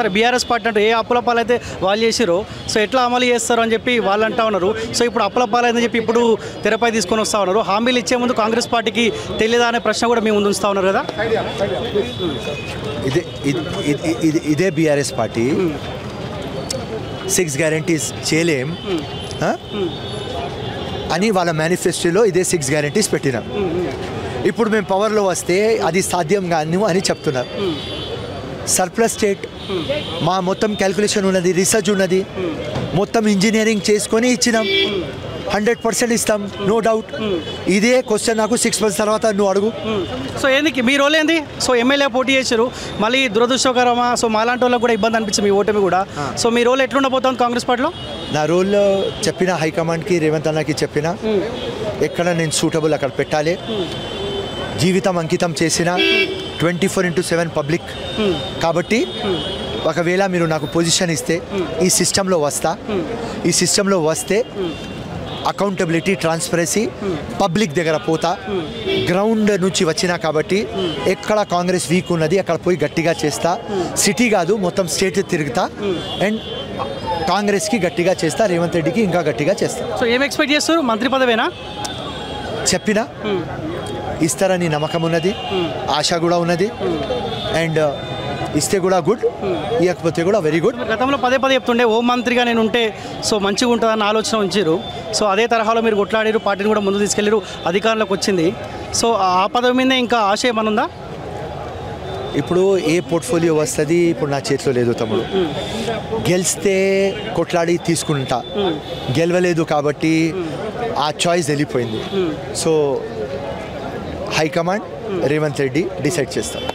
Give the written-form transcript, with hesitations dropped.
సరే BRS party అంటే ఏ అప్పుల పాలైతే వాళ్ళు చేసిరో సో ఎట్లా అమలు చేస్తారు అని చెప్పి వాళ్ళు అంటా ఉన్నారు. సో ఇప్పుడు అప్పుల పాలైందని చెప్పి ఇప్పుడు తెరపై తీసుకొని వస్తూ ఉన్నారు. హామీలు ఇచ్చే ముందు కాంగ్రెస్ పార్టీకి తెలియదా అనే ప్రశ్న కూడా మీ ముందు ఉంచుతా ఉన్నారు కదా. ఇదే బీఆర్ఎస్ పార్టీ 6 గ్యారంటీస్ చేయలేం అని వాళ్ళ మేనిఫెస్టోలో ఇదే 6 గ్యారంటీస్ పెట్టినాం. ఇప్పుడు మేము పవర్లో వస్తే అది సాధ్యం కాదు అని చెప్తున్నారు. సర్ప్లస్ స్టేట్ మా మొత్తం క్యాల్కులేషన్ ఉన్నది, రీసెర్చ్ ఉన్నది, మొత్తం ఇంజనీరింగ్ చేసుకొని ఇచ్చినాం. 100% ఇస్తాం, నో డౌట్. ఇదే క్వశ్చన్ నాకు 6 months తర్వాత నువ్వు అడుగు. సో ఏంది మీ రోల్ ఏంది? సో ఎమ్మెల్యే పోటీ చేశారు, మళ్ళీ దురదృష్టకరమా? సో మాలాంటి వాళ్ళకి కూడా ఇబ్బంది అనిపించింది మీ ఓటమి కూడా. సో మీ రోల్ ఎట్లుండబోతుంది కాంగ్రెస్ పార్టీలో? నా రోల్ చెప్పిన హైకమాండ్కి, రేవంత్ అన్నకి చెప్పిన ఎక్కడ నేను సూటబుల్ అక్కడ పెట్టాలి. జీవితం అంకితం చేసిన 24/7 పబ్లిక్ కాబట్టి ఒకవేళ మీరు నాకు పొజిషన్ ఇస్తే ఈ సిస్టంలో వస్తా. ఈ సిస్టంలో వస్తే అకౌంటబిలిటీ, ట్రాన్స్పరెన్సీ, పబ్లిక్ దగ్గర పోతా. గ్రౌండ్ నుంచి వచ్చినా కాబట్టి ఎక్కడ కాంగ్రెస్ వీక్ ఉన్నది అక్కడ పోయి గట్టిగా చేస్తా. సిటీ కాదు మొత్తం స్టేట్ తిరుగుతా అండ్ కాంగ్రెస్కి గట్టిగా చేస్తా, రేవంత్ రెడ్డికి ఇంకా గట్టిగా చేస్తా. సో ఏం ఎక్స్పెక్ట్ చేస్తారు? మంత్రి పదవేనా? చెప్పినా ఇస్తారని నమ్మకం ఉన్నది, ఆశ కూడా ఉన్నది. అండ్ ఇస్తే కూడా గుడ్, ఇవ్వకపోతే కూడా వెరీ గుడ్. గతంలో పదే చెప్తుండే హోం మంత్రిగా నేను ఉంటే సో మంచిగా ఉంటుందన్న ఆలోచన ఉంచారు. సో అదే తరహాలో మీరు కొట్లాడారు, పార్టీని కూడా ముందు తీసుకెళ్ళారు, అధికారంలోకి వచ్చింది. సో ఆ పదవి మీద ఇంకా ఆశ ఏమైనా ఉందా? ఇప్పుడు ఏ పోర్ట్ఫోలియో వస్తుంది ఇప్పుడు నా చేతిలో లేదు తమ్ముడు. గెలిస్తే కొట్లాడి తీసుకుంటా, గెలవలేదు కాబట్టి ఆ చాయిస్ వెళ్ళిపోయింది. So high command Revanth Reddy decide చేస్తారు.